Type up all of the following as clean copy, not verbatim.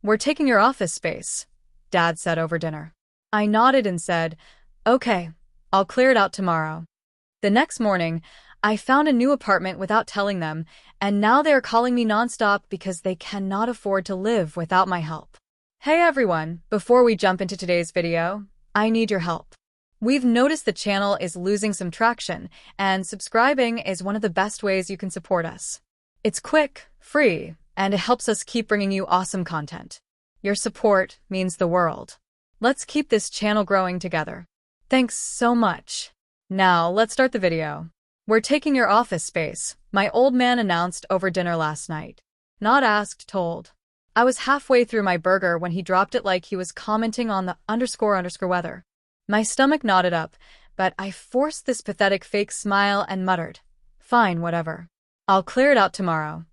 "We're taking your office space," Dad said over dinner. I nodded and said, "Okay, I'll clear it out tomorrow." The next morning, I found a new apartment without telling them, and now they are calling me nonstop because they cannot afford to live without my help. Hey everyone, before we jump into today's video, I need your help. We've noticed the channel is losing some traction, and subscribing is one of the best ways you can support us. It's quick, free, and it helps us keep bringing you awesome content. Your support means the world. Let's keep this channel growing together. Thanks so much. Now, let's start the video. "We're taking your office space," my old man announced over dinner last night. Not asked, told. I was halfway through my burger when he dropped it like he was commenting on the ___ weather. My stomach knotted up, but I forced this pathetic fake smile and muttered, "Fine, whatever. I'll clear it out tomorrow."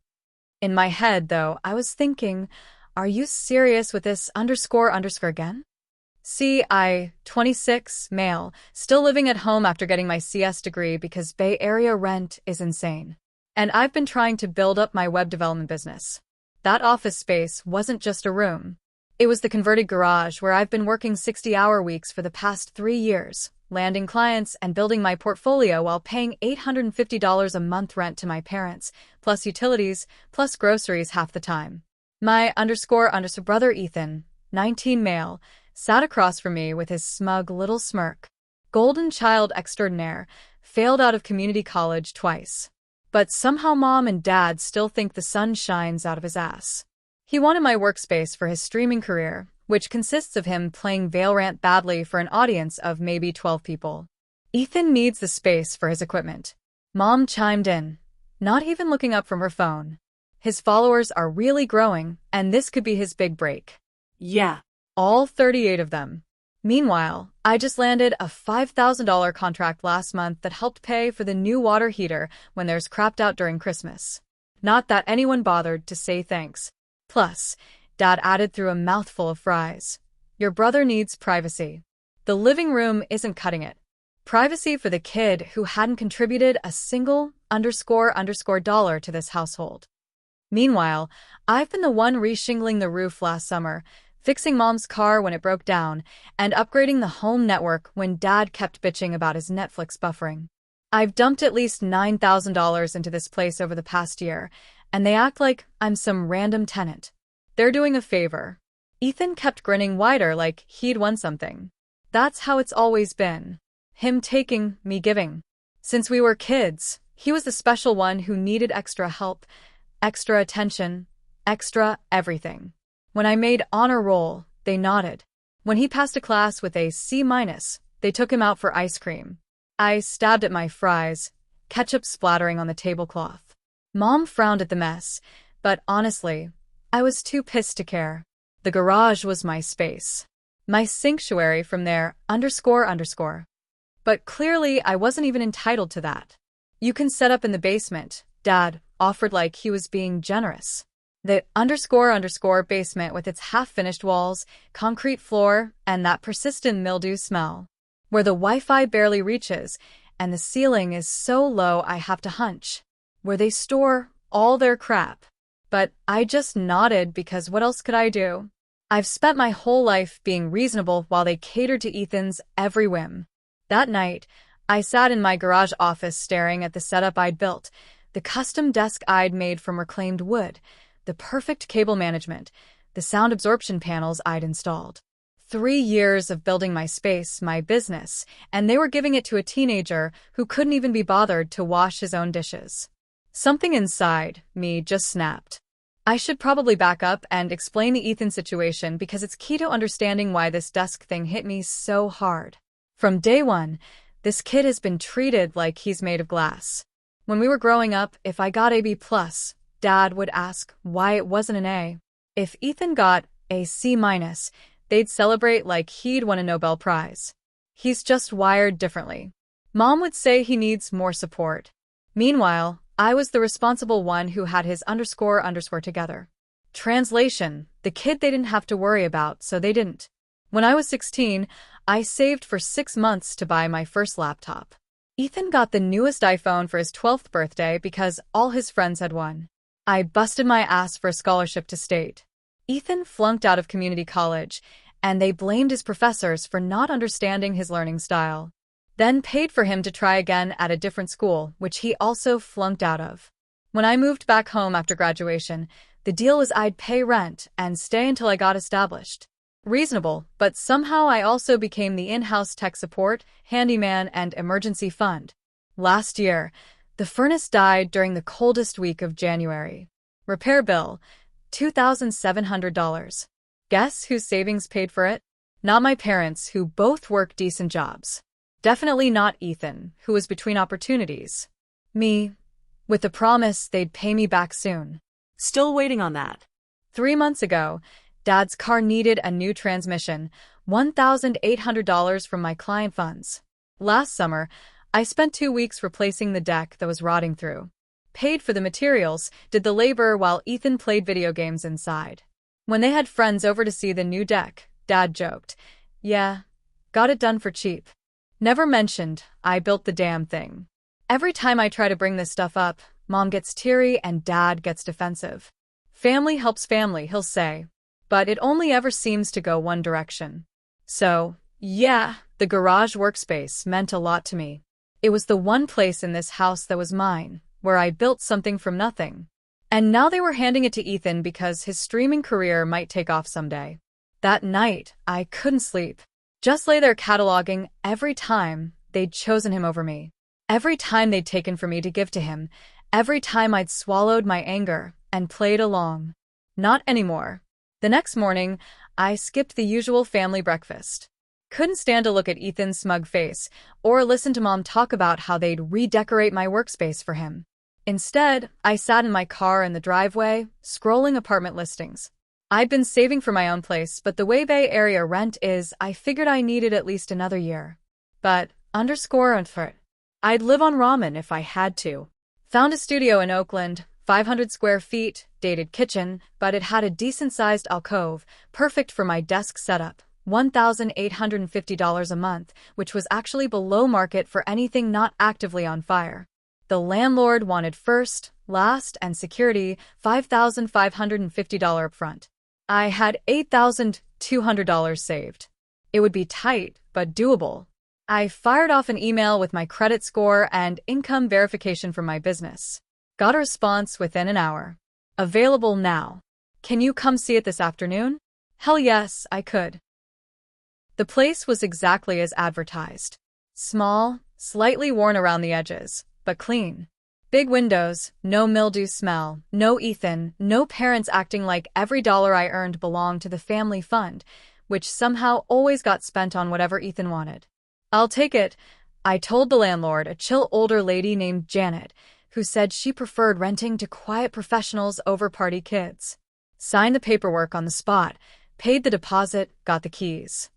In my head, though, I was thinking, are you serious with this ___ again? See, 26, male, still living at home after getting my CS degree because Bay Area rent is insane. And I've been trying to build up my web development business. That office space wasn't just a room. It was the converted garage where I've been working 60-hour weeks for the past 3 years, landing clients and building my portfolio while paying $850 a month rent to my parents, plus utilities, plus groceries half the time. My ___ brother Ethan, 19 male, sat across from me with his smug little smirk. Golden child extraordinaire, failed out of community college twice. But somehow Mom and Dad still think the sun shines out of his ass. He wanted my workspace for his streaming career, which consists of him playing Valorant badly for an audience of maybe 12 people. Ethan needs the space for his equipment. Mom chimed in, not even looking up from her phone. His followers are really growing, and this could be his big break. Yeah. All 38 of them. Meanwhile, I just landed a $5,000 contract last month that helped pay for the new water heater when there's crapped out during Christmas. Not that anyone bothered to say thanks. Plus, Dad added through a mouthful of fries, "Your brother needs privacy." The living room isn't cutting it. Privacy for the kid who hadn't contributed a single __$ to this household. Meanwhile, I've been the one re-shingling the roof last summer, fixing Mom's car when it broke down, and upgrading the home network when Dad kept bitching about his Netflix buffering. I've dumped at least $9,000 into this place over the past year, and they act like I'm some random tenant. They're doing a favor. Ethan kept grinning wider like he'd won something. That's how it's always been. Him taking, me giving. Since we were kids, he was the special one who needed extra help, extra attention, extra everything. When I made honor roll, they nodded. When he passed a class with a C-, they took him out for ice cream. I stabbed at my fries, ketchup splattering on the tablecloth. Mom frowned at the mess, but honestly, I was too pissed to care. The garage was my space. My sanctuary from their __. But clearly, I wasn't even entitled to that. "You can set up in the basement," Dad offered like he was being generous. The ___ basement with its half-finished walls, concrete floor, and that persistent mildew smell. Where the Wi-Fi barely reaches, and the ceiling is so low I have to hunch. Where they store all their crap. But I just nodded because what else could I do? I've spent my whole life being reasonable while they catered to Ethan's every whim. That night, I sat in my garage office staring at the setup I'd built, the custom desk I'd made from reclaimed wood, the perfect cable management, the sound absorption panels I'd installed. 3 years of building my space, my business, and they were giving it to a teenager who couldn't even be bothered to wash his own dishes. Something inside me just snapped. I should probably back up and explain the Ethan situation because it's key to understanding why this desk thing hit me so hard. From day one, this kid has been treated like he's made of glass. When we were growing up, if I got a B+, Dad would ask why it wasn't an A. If Ethan got a C-, they'd celebrate like he'd won a Nobel Prize. He's just wired differently. Mom would say he needs more support. Meanwhile, I was the responsible one who had his ___ together. Translation: the kid they didn't have to worry about, so they didn't. When I was 16, I saved for 6 months to buy my first laptop. Ethan got the newest iPhone for his 12th birthday because all his friends had one. I busted my ass for a scholarship to state. Ethan flunked out of community college, and they blamed his professors for not understanding his learning style. Then paid for him to try again at a different school, which he also flunked out of. When I moved back home after graduation, the deal was I'd pay rent and stay until I got established. Reasonable, but somehow I also became the in-house tech support, handyman, and emergency fund. Last year, the furnace died during the coldest week of January. Repair bill, $2,700. Guess whose savings paid for it? Not my parents, who both work decent jobs. Definitely not Ethan, who was between opportunities. Me, with the promise they'd pay me back soon. Still waiting on that. 3 months ago, Dad's car needed a new transmission, $1,800 from my client funds. Last summer, I spent 2 weeks replacing the deck that was rotting through. Paid for the materials, did the labor while Ethan played video games inside. When they had friends over to see the new deck, Dad joked, "Yeah, got it done for cheap." Never mentioned I built the damn thing. Every time I try to bring this stuff up, Mom gets teary and Dad gets defensive. Family helps family, he'll say. But it only ever seems to go one direction. So, yeah, the garage workspace meant a lot to me. It was the one place in this house that was mine, where I built something from nothing. And now they were handing it to Ethan because his streaming career might take off someday. That night, I couldn't sleep. Just lay there cataloging every time they'd chosen him over me. Every time they'd taken from me to give to him. Every time I'd swallowed my anger and played along. Not anymore. The next morning, I skipped the usual family breakfast. Couldn't stand to look at Ethan's smug face or listen to Mom talk about how they'd redecorate my workspace for him. Instead, I sat in my car in the driveway, scrolling apartment listings. I'd been saving for my own place, but the way Bay Area rent is, I figured I needed at least another year. But, I'd live on ramen if I had to. Found a studio in Oakland, 500 square feet, dated kitchen, but it had a decent-sized alcove, perfect for my desk setup, $1,850 a month, which was actually below market for anything not actively on fire. The landlord wanted first, last, and security, $5,550 upfront. I had $8,200 saved. It would be tight, but doable. I fired off an email with my credit score and income verification from my business. Got a response within an hour. Available now. Can you come see it this afternoon? Hell yes, I could. The place was exactly as advertised. Small, slightly worn around the edges, but clean. Big windows, no mildew smell, no Ethan, no parents acting like every dollar I earned belonged to the family fund, which somehow always got spent on whatever Ethan wanted. I'll take it, I told the landlord, a chill older lady named Janet, who said she preferred renting to quiet professionals over party kids. Signed the paperwork on the spot, paid the deposit, got the keys.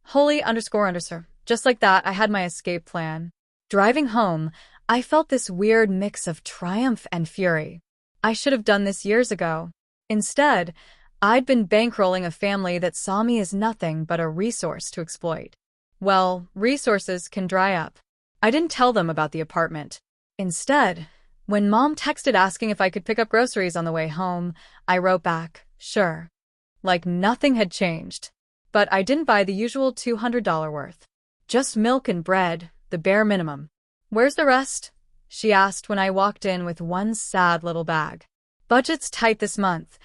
Holy __, just like that, I had my escape plan. Driving home, I felt this weird mix of triumph and fury. I should have done this years ago. Instead, I'd been bankrolling a family that saw me as nothing but a resource to exploit. Well, resources can dry up. I didn't tell them about the apartment. Instead, when Mom texted asking if I could pick up groceries on the way home, I wrote back, sure. Like nothing had changed. But I didn't buy the usual $200 worth. Just milk and bread, the bare minimum. Where's the rest? She asked when I walked in with one sad little bag. Budget's tight this month,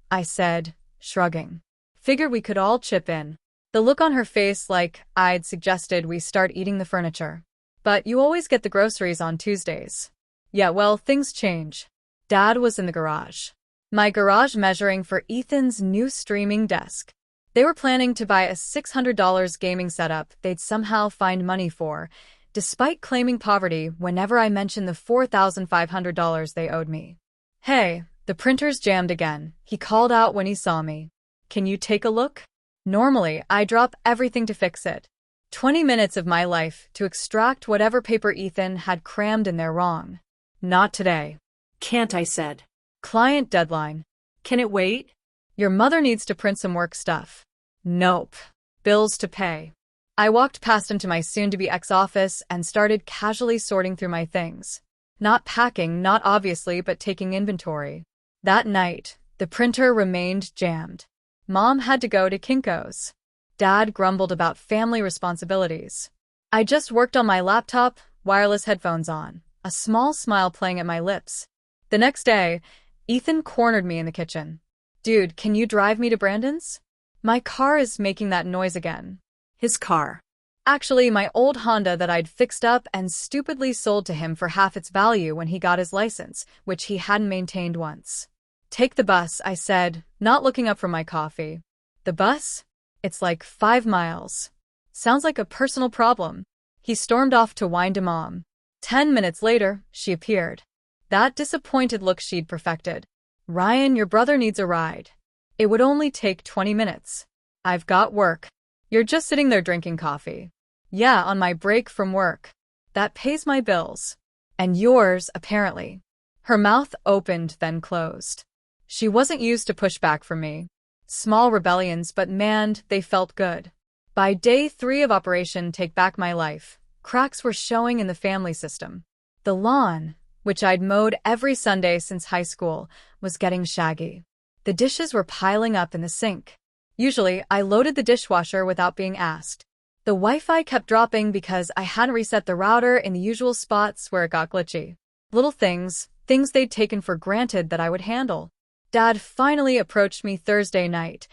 I said, shrugging. Figured we could all chip in. The look on her face like I'd suggested we start eating the furniture. But you always get the groceries on Tuesdays. Yeah, well, things change. Dad was in the garage. My garage measuring for Ethan's new streaming desk. They were planning to buy a $600 gaming setup they'd somehow find money for, despite claiming poverty whenever I mentioned the $4,500 they owed me. Hey, the printer's jammed again, he called out when he saw me. Can you take a look? Normally, I drop everything to fix it. 20 minutes of my life to extract whatever paper Ethan had crammed in there wrong. Not today. Can't, I said. Client deadline. Can it wait? Your mother needs to print some work stuff. Nope. Bills to pay. I walked past him to my soon-to-be ex-office and started casually sorting through my things. Not packing, not obviously, but taking inventory. That night, the printer remained jammed. Mom had to go to Kinko's. Dad grumbled about family responsibilities. I just worked on my laptop, wireless headphones on, a small smile playing at my lips. The next day, Ethan cornered me in the kitchen. Dude, can you drive me to Brandon's? My car is making that noise again. His car. Actually, my old Honda that I'd fixed up and stupidly sold to him for half its value when he got his license, which he hadn't maintained once. Take the bus, I said, not looking up from my coffee. The bus? It's like 5 miles. Sounds like a personal problem. He stormed off to whine to Mom. 10 minutes later, she appeared. That disappointed look she'd perfected. Ryan, your brother needs a ride. It would only take 20 minutes. I've got work. You're just sitting there drinking coffee. Yeah, on my break from work. That pays my bills. And yours, apparently. Her mouth opened, then closed. She wasn't used to pushback from me. Small rebellions, but man, they felt good. By day 3 of Operation Take Back My Life, cracks were showing in the family system. The lawn, which I'd mowed every Sunday since high school, was getting shaggy. The dishes were piling up in the sink. Usually, I loaded the dishwasher without being asked. The Wi-Fi kept dropping because I hadn't reset the router in the usual spots where it got glitchy. Little things they'd taken for granted that I would handle. Dad finally approached me Thursday night,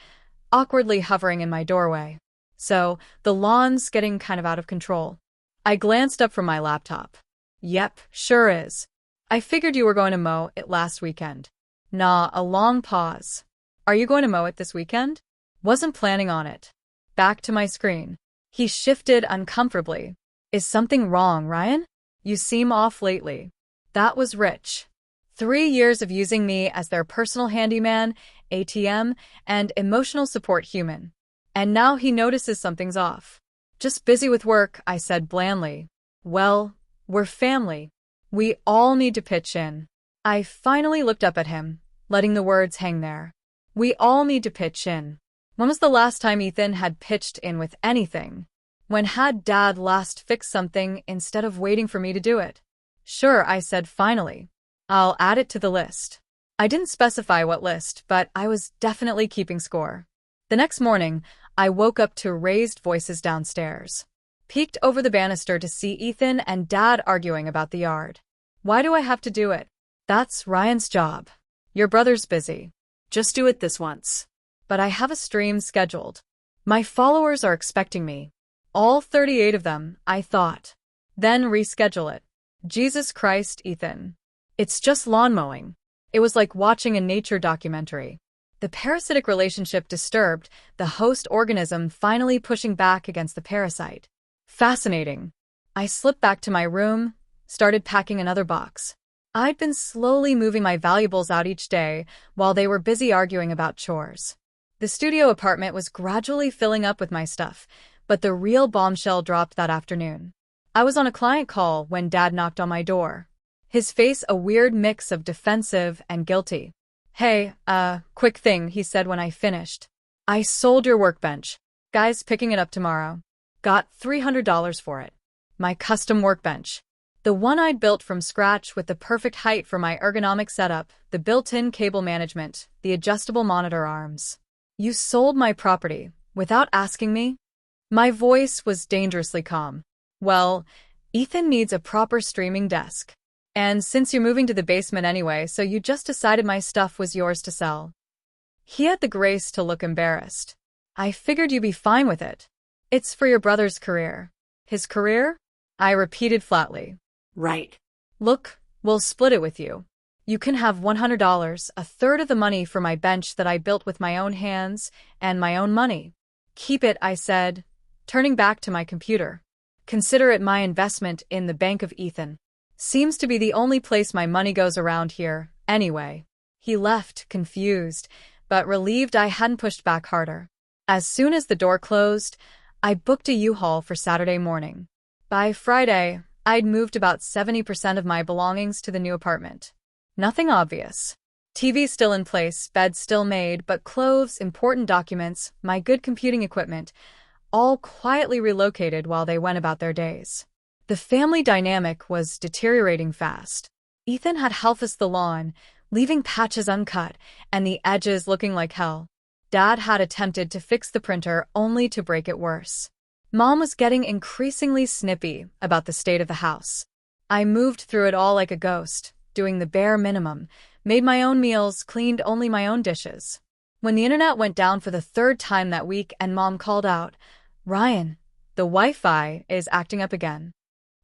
awkwardly hovering in my doorway. So, the lawn's getting kind of out of control. I glanced up from my laptop. Yep, sure is. I figured you were going to mow it last weekend. Nah, a long pause. Are you going to mow it this weekend? Wasn't planning on it. Back to my screen. He shifted uncomfortably. Is something wrong, Ryan? You seem off lately. That was Rich. 3 years of using me as their personal handyman, ATM, and emotional support human. And now he notices something's off. Just busy with work, I said blandly. Well, we're family. We all need to pitch in. I finally looked up at him, letting the words hang there. We all need to pitch in. When was the last time Ethan had pitched in with anything? When had Dad last fixed something instead of waiting for me to do it? Sure, I said finally. I'll add it to the list. I didn't specify what list, but I was definitely keeping score. The next morning, I woke up to raised voices downstairs. Peeked over the banister to see Ethan and Dad arguing about the yard. Why do I have to do it? That's Ryan's job. Your brother's busy. Just do it this once. But I have a stream scheduled. My followers are expecting me. All 38 of them, I thought. Then reschedule it. Jesus Christ, Ethan. It's just lawn mowing. It was like watching a nature documentary. The parasitic relationship disturbed, the host organism finally pushing back against the parasite. Fascinating. I slipped back to my room, started packing another box. I'd been slowly moving my valuables out each day while they were busy arguing about chores. The studio apartment was gradually filling up with my stuff, but the real bombshell dropped that afternoon. I was on a client call when Dad knocked on my door. His face a weird mix of defensive and guilty. Hey, quick thing, he said when I finished. I sold your workbench. Guy's picking it up tomorrow. Got $300 for it. My custom workbench. The one I'd built from scratch with the perfect height for my ergonomic setup, the built-in cable management, the adjustable monitor arms. You sold my property, without asking me? My voice was dangerously calm. Well, Ethan needs a proper streaming desk. And since you're moving to the basement anyway, so you just decided my stuff was yours to sell. He had the grace to look embarrassed. I figured you'd be fine with it. It's for your brother's career. His career? I repeated flatly. Right. Look, we'll split it with you. You can have $100, a third of the money for my bench that I built with my own hands and my own money. Keep it, I said, turning back to my computer. Consider it my investment in the Bank of Ethan. Seems to be the only place my money goes around here, anyway. He left, confused, but relieved I hadn't pushed back harder. As soon as the door closed, I booked a U-Haul for Saturday morning. By Friday, I'd moved about 70% of my belongings to the new apartment. Nothing obvious. TV still in place, bed still made, but clothes, important documents, my good computing equipment, all quietly relocated while they went about their days. The family dynamic was deteriorating fast. Ethan had half-assed the lawn, leaving patches uncut and the edges looking like hell. Dad had attempted to fix the printer only to break it worse. Mom was getting increasingly snippy about the state of the house. I moved through it all like a ghost, doing the bare minimum, made my own meals, cleaned only my own dishes. When the internet went down for the third time that week and Mom called out, "Ryan, the Wi-Fi is acting up again."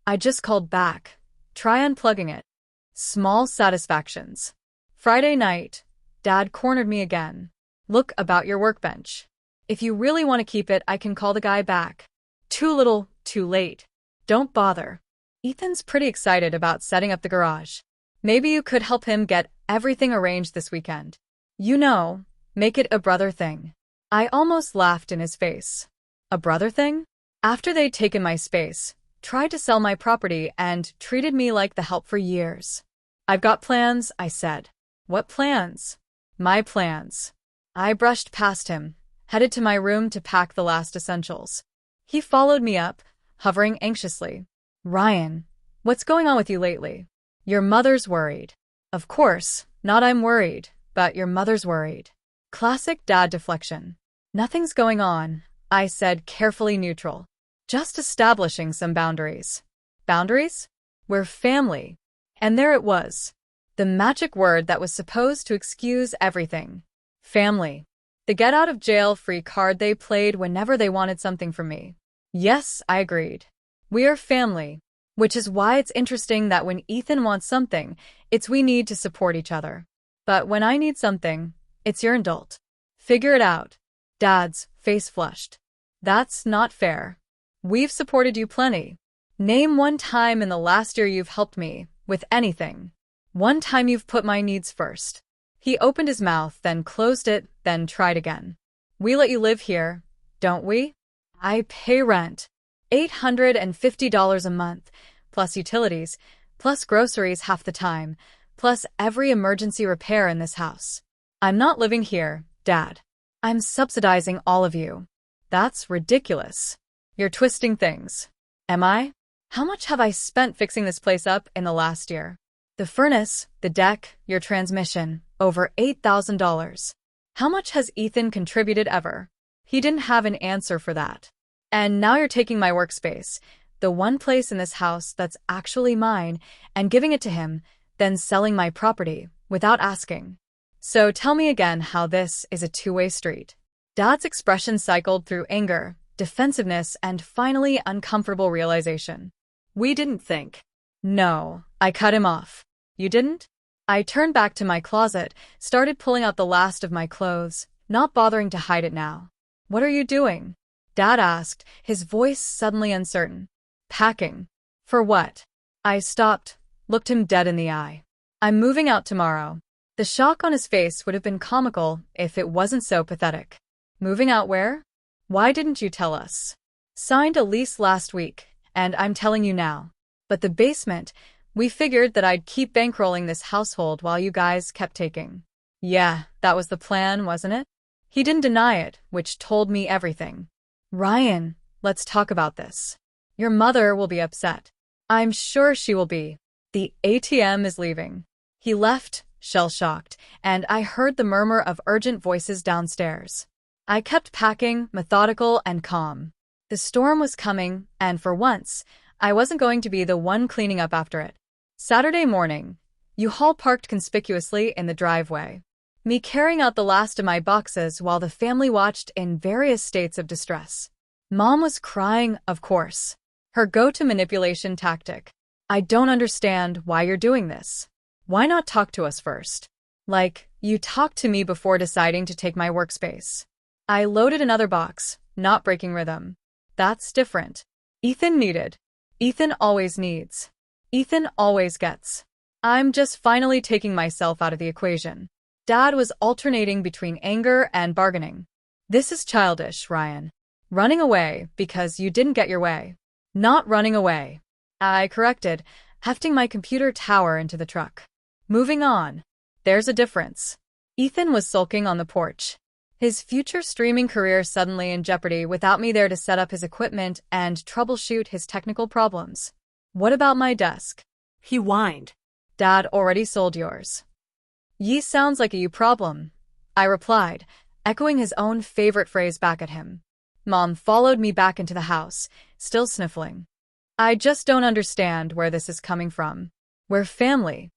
I just called back. Try unplugging it. Small satisfactions. Friday night, Dad cornered me again. "Look about your workbench. If you really want to keep it, I can call the guy back." Too little, too late. Don't bother. Ethan's pretty excited about setting up the garage. Maybe you could help him get everything arranged this weekend. You know, make it a brother thing. I almost laughed in his face. A brother thing? After they'd taken my space, tried to sell my property, and treated me like the help for years. "I've got plans," I said. "What plans?" "My plans." I brushed past him, headed to my room to pack the last essentials. He followed me up, hovering anxiously. "Ryan, what's going on with you lately? Your mother's worried." "Of course, not I'm worried, but your mother's worried." Classic dad deflection. "Nothing's going on," I said, carefully neutral. "Just establishing some boundaries." Boundaries? We're family. And there it was. The magic word that was supposed to excuse everything. Family. The get-out-of-jail-free card they played whenever they wanted something from me. Yes, I agreed. We are family. Which is why it's interesting that when Ethan wants something, it's we need to support each other. But when I need something, it's your adult. Figure it out. Dad's face flushed. That's not fair. We've supported you plenty. Name one time in the last year you've helped me with anything. One time you've put my needs first. He opened his mouth, then closed it, then tried again. We let you live here, don't we? I pay rent. $850 a month, plus utilities, plus groceries half the time, plus every emergency repair in this house. I'm not living here, Dad. I'm subsidizing all of you. That's ridiculous. You're twisting things. Am I? How much have I spent fixing this place up in the last year? The furnace, the deck, your transmission, over $8,000. How much has Ethan contributed ever? He didn't have an answer for that. And now you're taking my workspace, the one place in this house that's actually mine, and giving it to him, then selling my property, without asking. So tell me again how this is a two-way street. Dad's expression cycled through anger, defensiveness, and finally uncomfortable realization. We didn't think. No, I cut him off. You didn't? I turned back to my closet, started pulling out the last of my clothes, not bothering to hide it now. What are you doing? Dad asked, his voice suddenly uncertain. Packing. For what? I stopped, looked him dead in the eye. I'm moving out tomorrow. The shock on his face would have been comical if it wasn't so pathetic. Moving out where? Why didn't you tell us? Signed a lease last week, and I'm telling you now. But the basement, we figured that I'd keep bankrolling this household while you guys kept taking. Yeah, that was the plan, wasn't it? He didn't deny it, which told me everything. Ryan, let's talk about this. Your mother will be upset. I'm sure she will be. The ATM is leaving. He left, shell-shocked, and I heard the murmur of urgent voices downstairs. I kept packing, methodical and calm. The storm was coming, and for once, I wasn't going to be the one cleaning up after it. Saturday morning, U-Haul parked conspicuously in the driveway. Me carrying out the last of my boxes while the family watched in various states of distress. Mom was crying, of course. Her go-to manipulation tactic. I don't understand why you're doing this. Why not talk to us first? Like, you talked to me before deciding to take my workspace. I loaded another box, not breaking rhythm. That's different. Ethan needed. Ethan always needs. Ethan always gets. I'm just finally taking myself out of the equation. Dad was alternating between anger and bargaining. This is childish, Ryan. Running away because you didn't get your way. Not running away. I corrected, hefting my computer tower into the truck. Moving on. There's a difference. Ethan was sulking on the porch. His future streaming career suddenly in jeopardy without me there to set up his equipment and troubleshoot his technical problems. What about my desk? He whined. Dad already sold yours. Ye sounds like a you problem, I replied, echoing his own favorite phrase back at him. Mom followed me back into the house, still sniffling. I just don't understand where this is coming from. We're family.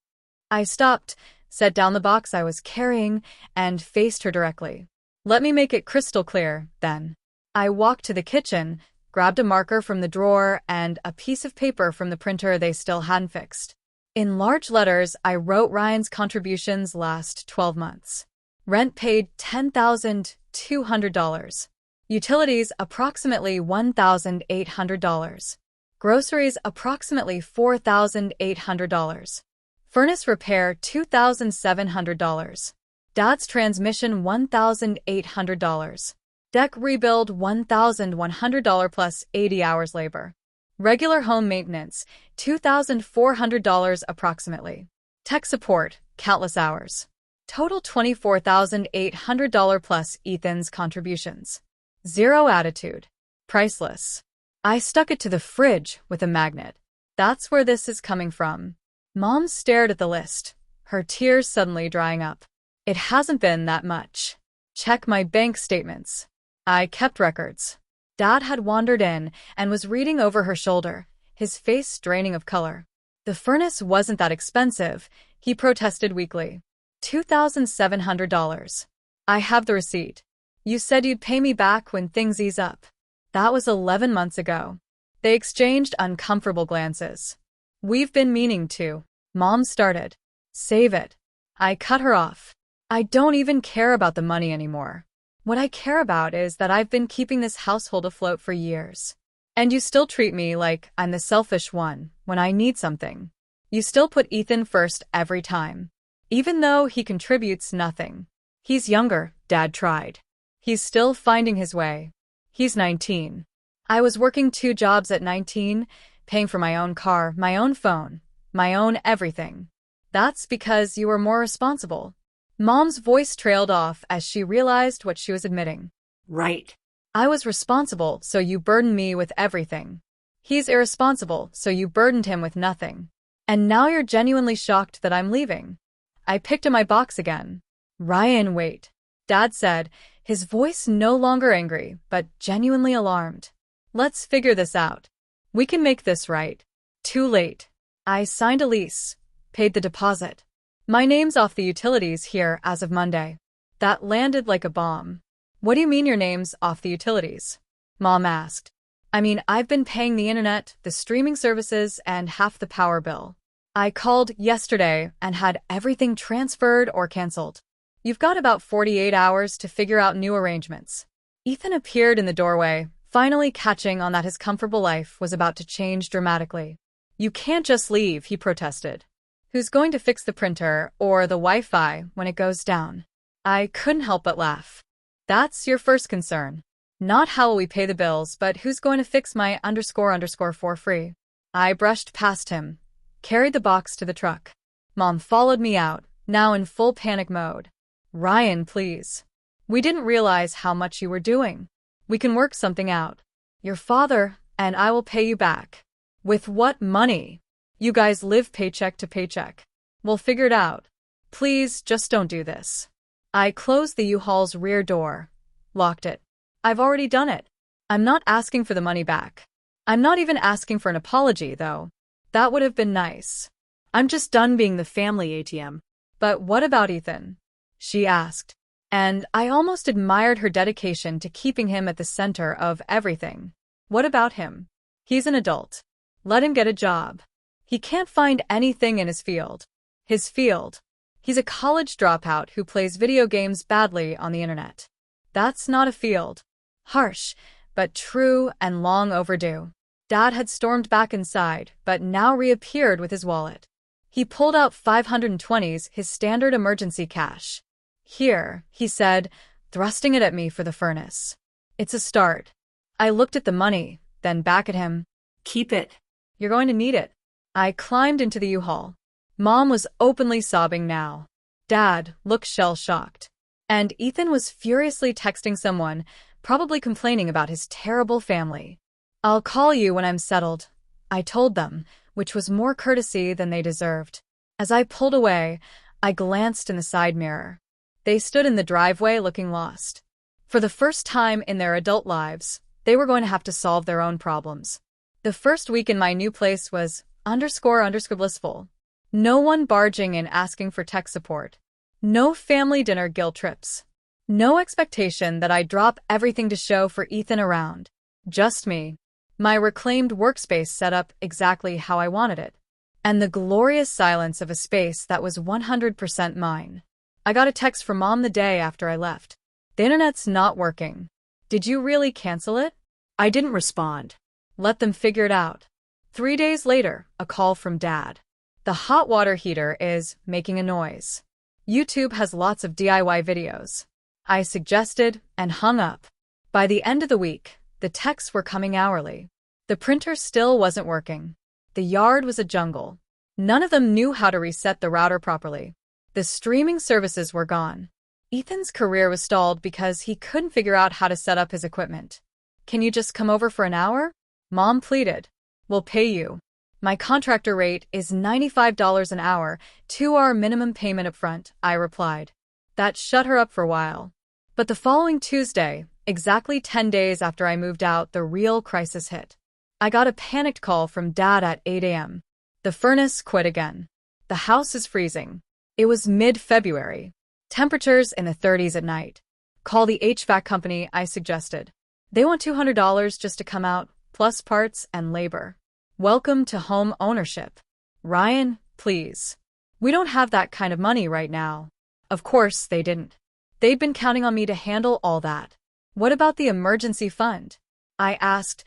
I stopped, set down the box I was carrying, and faced her directly. Let me make it crystal clear, then. I walked to the kitchen, grabbed a marker from the drawer and a piece of paper from the printer they still hadn't fixed. In large letters, I wrote Ryan's contributions last 12 months. Rent paid $10,200. Utilities approximately $1,800. Groceries approximately $4,800. Furnace repair $2,700. Dad's transmission $1,800. Deck rebuild $1,100 plus 80 hours labor. Regular home maintenance $2,400 approximately. Tech support countless hours. Total $24,800 plus Ethan's contributions. Zero attitude. Priceless. I stuck it to the fridge with a magnet. That's where this is coming from. Mom stared at the list, her tears suddenly drying up. It hasn't been that much. Check my bank statements. I kept records. Dad had wandered in and was reading over her shoulder, his face draining of color. The furnace wasn't that expensive, he protested weakly. $2,700. I have the receipt. You said you'd pay me back when things ease up. That was 11 months ago. They exchanged uncomfortable glances. We've been meaning to. Mom started. Save it. I cut her off. I don't even care about the money anymore. What I care about is that I've been keeping this household afloat for years. And you still treat me like I'm the selfish one when I need something. You still put Ethan first every time. Even though he contributes nothing. He's younger, Dad tried. He's still finding his way. He's 19. I was working 2 jobs at 19, paying for my own car, my own phone, my own everything. That's because you were more responsible. Mom's voice trailed off as she realized what she was admitting. Right. I was responsible, so you burdened me with everything. He's irresponsible, so you burdened him with nothing. And now you're genuinely shocked that I'm leaving. I picked up my box again. Ryan, wait. Dad said, his voice no longer angry, but genuinely alarmed. Let's figure this out. We can make this right. Too late. I signed a lease, paid the deposit. My name's off the utilities here as of Monday. That landed like a bomb. What do you mean your name's off the utilities? Mom asked. I mean, I've been paying the internet, the streaming services, and half the power bill. I called yesterday and had everything transferred or canceled. You've got about 48 hours to figure out new arrangements. Ethan appeared in the doorway, finally catching on that his comfortable life was about to change dramatically. You can't just leave, he protested. Who's going to fix the printer or the Wi-Fi when it goes down? I couldn't help but laugh. That's your first concern. Not how will we pay the bills, but who's going to fix my __ for free? I brushed past him, carried the box to the truck. Mom followed me out, now in full panic mode. Ryan, please. We didn't realize how much you were doing. We can work something out. Your father and I will pay you back. With what money? You guys live paycheck to paycheck. We'll figure it out. Please, just don't do this. I closed the U-Haul's rear door, locked it. I've already done it. I'm not asking for the money back. I'm not even asking for an apology, though. That would have been nice. I'm just done being the family ATM. But what about Ethan? She asked. And I almost admired her dedication to keeping him at the center of everything. What about him? He's an adult. Let him get a job. He can't find anything in his field. His field. He's a college dropout who plays video games badly on the internet. That's not a field. Harsh, but true and long overdue. Dad had stormed back inside, but now reappeared with his wallet. He pulled out $520s, his standard emergency cash. Here, he said, thrusting it at me for the furnace. It's a start. I looked at the money, then back at him. Keep it. You're going to need it. I climbed into the U-Haul. Mom was openly sobbing now. Dad looked shell-shocked. And Ethan was furiously texting someone, probably complaining about his terrible family. I'll call you when I'm settled, I told them, which was more courtesy than they deserved. As I pulled away, I glanced in the side mirror. They stood in the driveway looking lost. For the first time in their adult lives, they were going to have to solve their own problems. The first week in my new place was __ blissful. No one barging in asking for tech support. No family dinner guilt trips. No expectation that I'd drop everything to show for Ethan around. Just me. My reclaimed workspace set up exactly how I wanted it. And the glorious silence of a space that was 100% mine. I got a text from Mom the day after I left. The internet's not working. Did you really cancel it? I didn't respond. Let them figure it out. 3 days later, a call from Dad. The hot water heater is making a noise. YouTube has lots of DIY videos. I suggested and hung up. By the end of the week, the texts were coming hourly. The printer still wasn't working. The yard was a jungle. None of them knew how to reset the router properly. The streaming services were gone. Ethan's career was stalled because he couldn't figure out how to set up his equipment. Can you just come over for an hour? Mom pleaded. We'll pay you. My contractor rate is $95 an hour, 2-hour minimum payment up front, I replied. That shut her up for a while. But the following Tuesday, exactly 10 days after I moved out, the real crisis hit. I got a panicked call from Dad at 8 a.m. The furnace quit again. The house is freezing. It was mid-February. Temperatures in the 30s at night. Call the HVAC company, I suggested. They want $200 just to come out, plus parts and labor. Welcome to home ownership. Ryan, please. We don't have that kind of money right now. Of course they didn't. They'd been counting on me to handle all that. What about the emergency fund? I asked,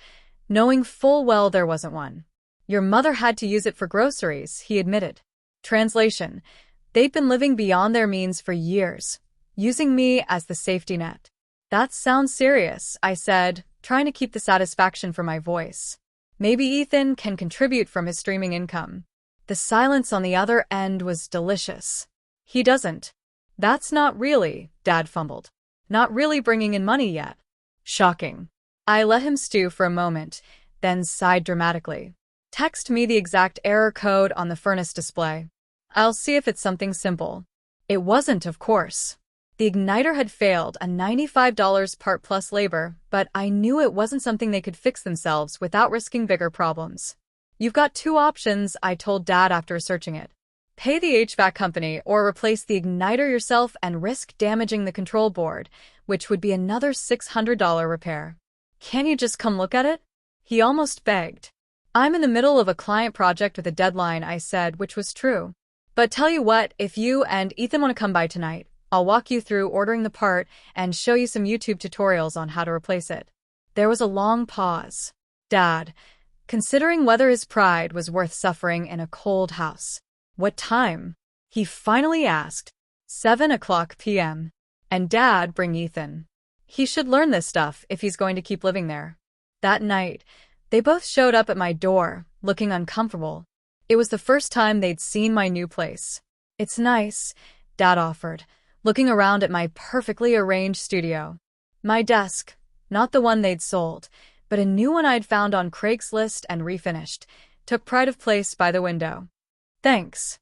knowing full well there wasn't one. Your mother had to use it for groceries, he admitted. Translation. They'd been living beyond their means for years, using me as the safety net. That sounds serious, I said, trying to keep the satisfaction from my voice. Maybe Ethan can contribute from his streaming income. The silence on the other end was delicious. He doesn't. That's not really, Dad fumbled. Not really bringing in money yet. Shocking. I let him stew for a moment, then sighed dramatically. Text me the exact error code on the furnace display. I'll see if it's something simple. It wasn't, of course. The igniter had failed, a $95 part plus labor, but I knew it wasn't something they could fix themselves without risking bigger problems. You've got 2 options, I told Dad after researching it. Pay the HVAC company or replace the igniter yourself and risk damaging the control board, which would be another $600 repair. Can you just come look at it? He almost begged. I'm in the middle of a client project with a deadline, I said, which was true. But tell you what, if you and Ethan want to come by tonight, I'll walk you through ordering the part and show you some YouTube tutorials on how to replace it. There was a long pause. Dad, considering whether his pride was worth suffering in a cold house. What time? He finally asked. 7:00 p.m. And Dad, bring Ethan. He should learn this stuff if he's going to keep living there. That night, they both showed up at my door, looking uncomfortable. It was the first time they'd seen my new place. It's nice, Dad offered, looking around at my perfectly arranged studio. My desk, not the one they'd sold, but a new one I'd found on Craigslist and refinished, took pride of place by the window. Thanks.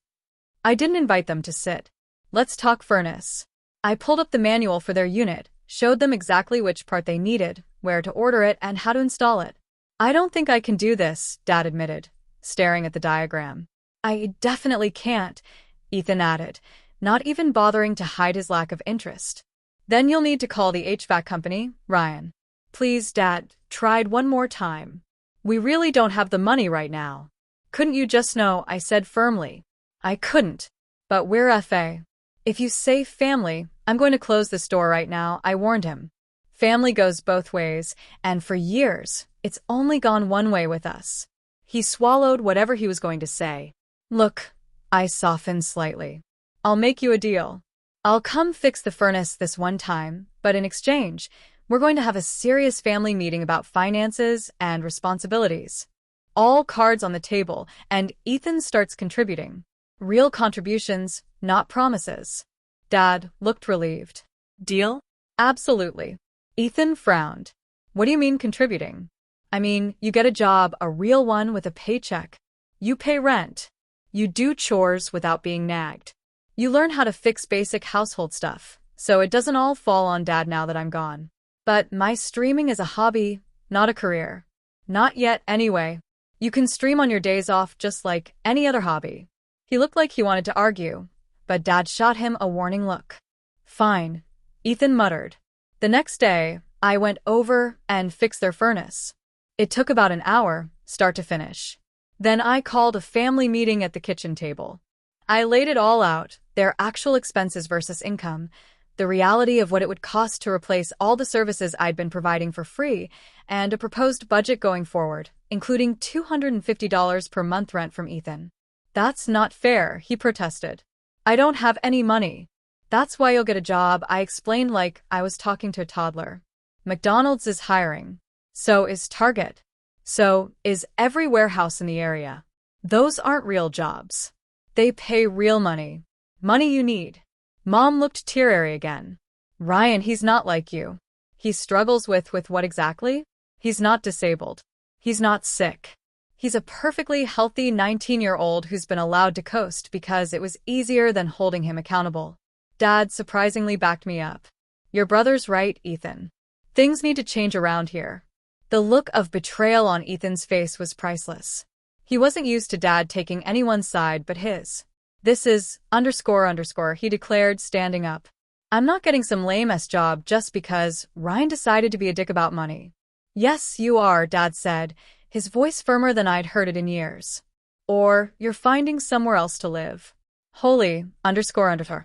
I didn't invite them to sit. Let's talk furnace. I pulled up the manual for their unit, showed them exactly which part they needed, where to order it, and how to install it. I don't think I can do this, Dad admitted, staring at the diagram. I definitely can't, Ethan added, not even bothering to hide his lack of interest. Then you'll need to call the HVAC company, Ryan. Please, Dad, tried one more time. We really don't have the money right now. Couldn't you just know, I said firmly. I couldn't. But we're FA. If you say family, I'm going to close the store right now, I warned him. Family goes both ways, and for years, it's only gone one way with us. He swallowed whatever he was going to say. Look, I softened slightly. I'll make you a deal. I'll come fix the furnace this one time, but in exchange, we're going to have a serious family meeting about finances and responsibilities. All cards on the table, and Ethan starts contributing. Real contributions, not promises. Dad looked relieved. Deal? Absolutely. Ethan frowned. What do you mean contributing? I mean, you get a job, a real one with a paycheck. You pay rent. You do chores without being nagged. You learn how to fix basic household stuff, so it doesn't all fall on Dad now that I'm gone. But my streaming is a hobby, not a career. Not yet, anyway. You can stream on your days off just like any other hobby. He looked like he wanted to argue, but Dad shot him a warning look. Fine, Ethan muttered. The next day, I went over and fixed their furnace. It took about an hour, start to finish. Then I called a family meeting at the kitchen table. I laid it all out, their actual expenses versus income, the reality of what it would cost to replace all the services I'd been providing for free, and a proposed budget going forward, including $250 per month rent from Ethan. That's not fair, he protested. I don't have any money. That's why you'll get a job, I explained like I was talking to a toddler. McDonald's is hiring. So is Target. So is every warehouse in the area. Those aren't real jobs. They pay real money. Money you need. Mom looked teary again. Ryan, he's not like you. He struggles with what exactly? He's not disabled. He's not sick. He's a perfectly healthy 19-year-old who's been allowed to coast because it was easier than holding him accountable. Dad surprisingly backed me up. Your brother's right, Ethan. Things need to change around here. The look of betrayal on Ethan's face was priceless. He wasn't used to Dad taking anyone's side but his. This is __, he declared, standing up. I'm not getting some lame-ass job just because Ryan decided to be a dick about money. Yes, you are, Dad said, his voice firmer than I'd heard it in years. Or you're finding somewhere else to live. Holy __.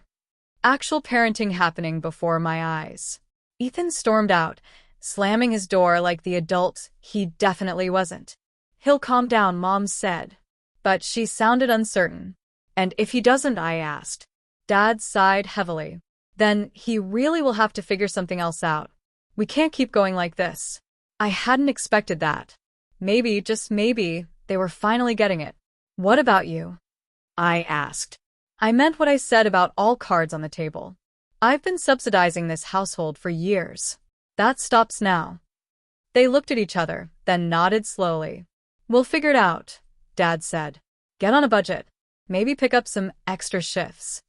Actual parenting happening before my eyes. Ethan stormed out, slamming his door like the adult he definitely wasn't. He'll calm down, Mom said. But she sounded uncertain. And if he doesn't, I asked. Dad sighed heavily. Then he really will have to figure something else out. We can't keep going like this. I hadn't expected that. Maybe, just maybe, they were finally getting it. What about you? I asked. I meant what I said about all cards on the table. I've been subsidizing this household for years. That stops now. They looked at each other, then nodded slowly. We'll figure it out, Dad said. Get on a budget. Maybe pick up some extra shifts.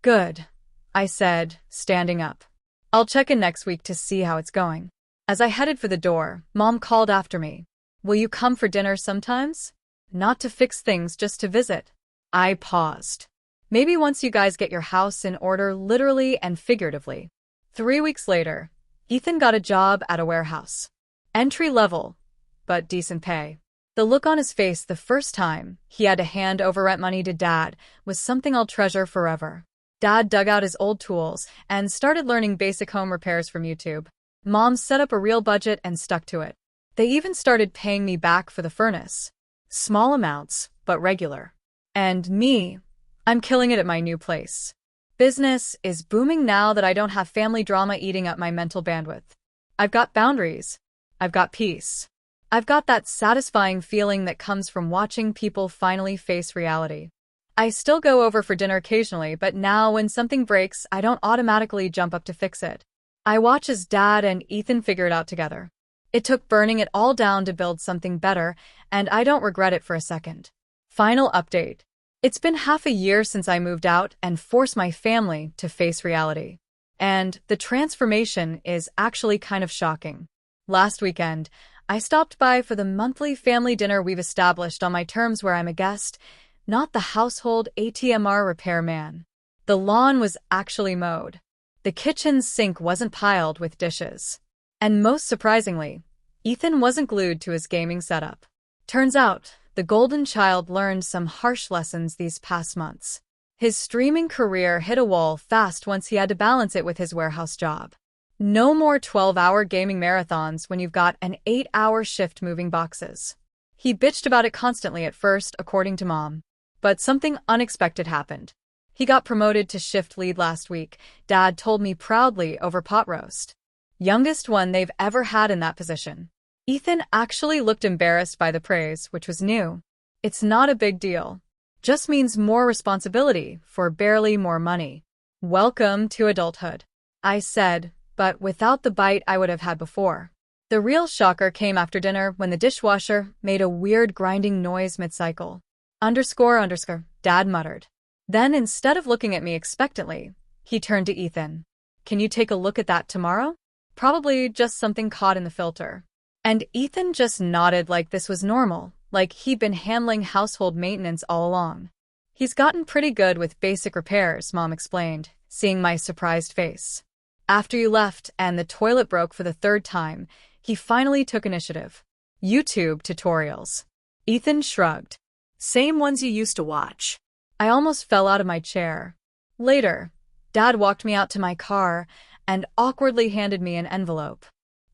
Good, I said, standing up. I'll check in next week to see how it's going. As I headed for the door, Mom called after me. Will you come for dinner sometimes? Not to fix things, just to visit. I paused. Maybe once you guys get your house in order, literally and figuratively. 3 weeks later, Ethan got a job at a warehouse. Entry level, but decent pay. The look on his face the first time he had to hand over rent money to Dad was something I'll treasure forever. Dad dug out his old tools and started learning basic home repairs from YouTube. Mom set up a real budget and stuck to it. They even started paying me back for the furnace. Small amounts, but regular. And me, I'm killing it at my new place. Business is booming now that I don't have family drama eating up my mental bandwidth. I've got boundaries. I've got peace. I've got that satisfying feeling that comes from watching people finally face reality. I still go over for dinner occasionally, but now when something breaks, I don't automatically jump up to fix it. I watch as Dad and Ethan figure it out together. It took burning it all down to build something better, and I don't regret it for a second. Final update. It's been half a year since I moved out and forced my family to face reality. And the transformation is actually kind of shocking. Last weekend, I stopped by for the monthly family dinner we've established on my terms where I'm a guest, not the household ATMR repairman. The lawn was actually mowed. The kitchen's sink wasn't piled with dishes. And most surprisingly, Ethan wasn't glued to his gaming setup. Turns out, the golden child learned some harsh lessons these past months. His streaming career hit a wall fast once he had to balance it with his warehouse job. No more 12-hour gaming marathons when you've got an 8-hour shift moving boxes. He bitched about it constantly at first, according to Mom. But something unexpected happened. He got promoted to shift lead last week, Dad told me proudly over pot roast. Youngest one they've ever had in that position. Ethan actually looked embarrassed by the praise, which was new. It's not a big deal. Just means more responsibility for barely more money. Welcome to adulthood, I said, but without the bite I would have had before. The real shocker came after dinner when the dishwasher made a weird grinding noise mid-cycle. __, Dad muttered. Then instead of looking at me expectantly, he turned to Ethan. Can you take a look at that tomorrow? Probably just something caught in the filter. And Ethan just nodded like this was normal, like he'd been handling household maintenance all along. He's gotten pretty good with basic repairs, Mom explained, seeing my surprised face. After you left and the toilet broke for the third time, he finally took initiative. YouTube tutorials. Ethan shrugged. Same ones you used to watch. I almost fell out of my chair. Later, Dad walked me out to my car and awkwardly handed me an envelope.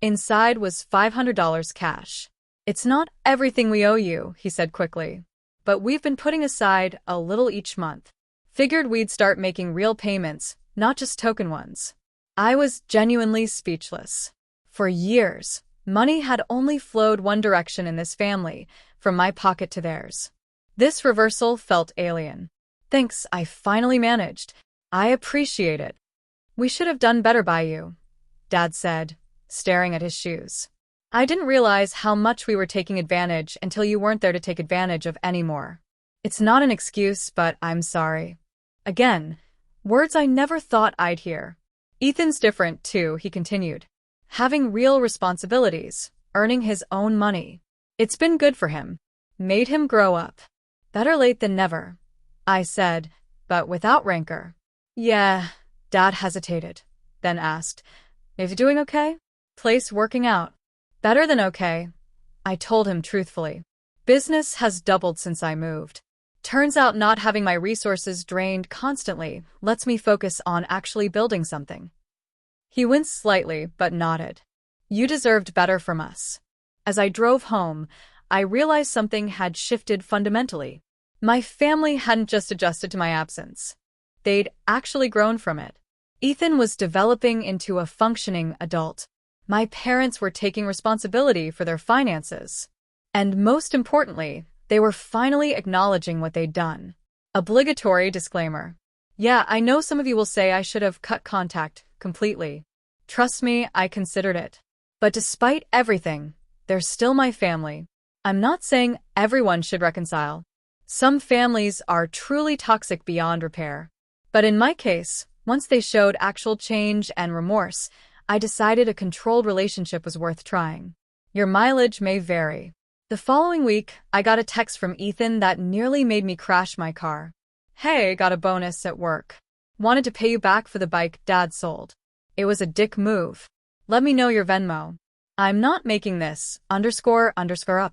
Inside was $500 cash. It's not everything we owe you, he said quickly. But we've been putting aside a little each month. Figured we'd start making real payments, not just token ones. I was genuinely speechless. For years, money had only flowed one direction in this family, from my pocket to theirs. This reversal felt alien. Thanks, I finally managed. I appreciate it. We should have done better by you, Dad said, staring at his shoes. I didn't realize how much we were taking advantage until you weren't there to take advantage of anymore. It's not an excuse, but I'm sorry. Again, words I never thought I'd hear. Ethan's different, too, he continued. Having real responsibilities, earning his own money. It's been good for him. Made him grow up. Better late than never, I said, but without rancor. Yeah, Dad hesitated, then asked, Is he doing okay? Place working out. Better than okay, I told him truthfully. Business has doubled since I moved. Turns out not having my resources drained constantly lets me focus on actually building something. He winced slightly, but nodded. You deserved better from us. As I drove home, I realized something had shifted fundamentally. My family hadn't just adjusted to my absence. They'd actually grown from it. Ethan was developing into a functioning adult. My parents were taking responsibility for their finances. And most importantly, they were finally acknowledging what they'd done. Obligatory disclaimer. Yeah, I know some of you will say I should have cut contact completely. Trust me, I considered it. But despite everything, they're still my family. I'm not saying everyone should reconcile. Some families are truly toxic beyond repair. But in my case, once they showed actual change and remorse, I decided a controlled relationship was worth trying. Your mileage may vary. The following week, I got a text from Ethan that nearly made me crash my car. Hey, got a bonus at work. Wanted to pay you back for the bike Dad sold. It was a dick move. Let me know your Venmo. I'm not making this, __up.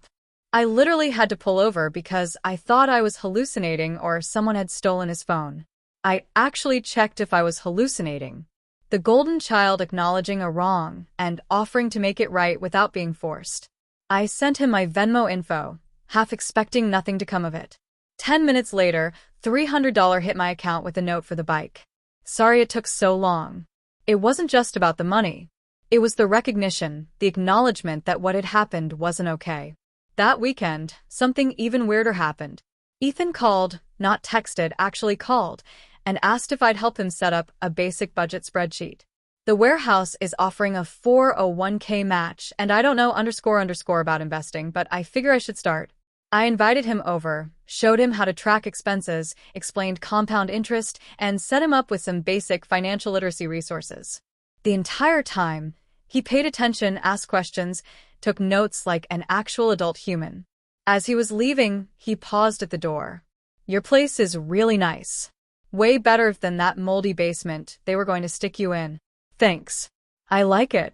I literally had to pull over because I thought I was hallucinating or someone had stolen his phone. I actually checked if I was hallucinating. The golden child acknowledging a wrong and offering to make it right without being forced. I sent him my Venmo info, half expecting nothing to come of it. 10 minutes later, $300 hit my account with a note for the bike. Sorry it took so long. It wasn't just about the money. It was the recognition, the acknowledgement that what had happened wasn't okay. That weekend, something even weirder happened. Ethan called, not texted, actually called, and asked if I'd help him set up a basic budget spreadsheet. The warehouse is offering a 401k match, and I don't know __ about investing, but I figure I should start. I invited him over, showed him how to track expenses, explained compound interest, and set him up with some basic financial literacy resources. The entire time, he paid attention, asked questions, took notes like an actual adult human. As he was leaving, he paused at the door. Your place is really nice. Way better than that moldy basement they were going to stick you in. Thanks. I like it.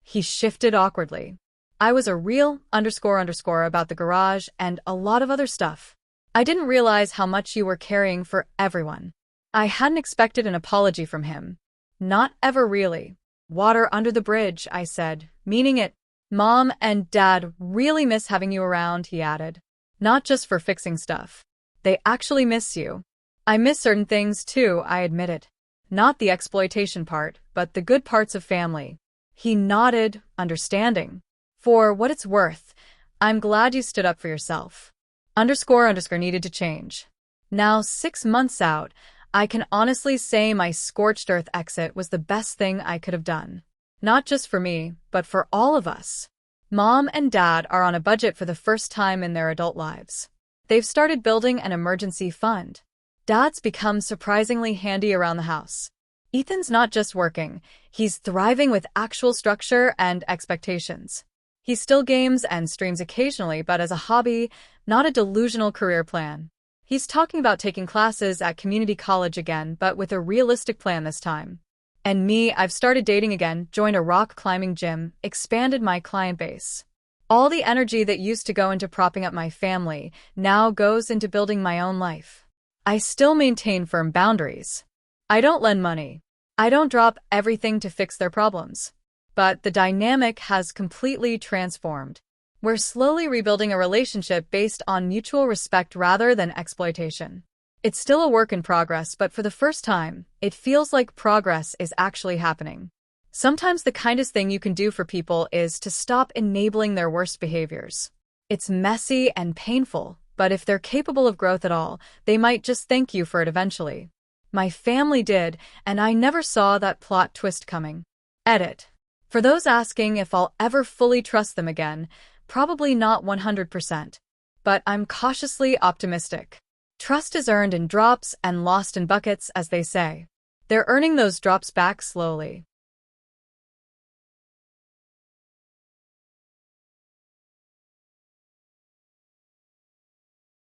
He shifted awkwardly. I was a real __ about the garage and a lot of other stuff. I didn't realize how much you were carrying for everyone. I hadn't expected an apology from him. Not ever really. Water under the bridge, I said, meaning it. Mom and Dad really miss having you around, he added. Not just for fixing stuff. They actually miss you. I miss certain things too, I admitted. Not the exploitation part, but the good parts of family. He nodded, understanding. For what it's worth, I'm glad you stood up for yourself. __ needed to change. Now 6 months out, I can honestly say my scorched earth exit was the best thing I could have done. Not just for me, but for all of us. Mom and Dad are on a budget for the first time in their adult lives. They've started building an emergency fund. Dad's become surprisingly handy around the house. Ethan's not just working, he's thriving with actual structure and expectations. He still games and streams occasionally, but as a hobby, not a delusional career plan. He's talking about taking classes at community college again, but with a realistic plan this time. And me, I've started dating again, joined a rock climbing gym, expanded my client base. All the energy that used to go into propping up my family now goes into building my own life. I still maintain firm boundaries. I don't lend money. I don't drop everything to fix their problems. But the dynamic has completely transformed. We're slowly rebuilding a relationship based on mutual respect rather than exploitation. It's still a work in progress, but for the first time, it feels like progress is actually happening. Sometimes the kindest thing you can do for people is to stop enabling their worst behaviors. It's messy and painful, but if they're capable of growth at all, they might just thank you for it eventually. My family did, and I never saw that plot twist coming. Edit. For those asking if I'll ever fully trust them again, probably not 100%. But I'm cautiously optimistic. Trust is earned in drops and lost in buckets, as they say. They're earning those drops back slowly.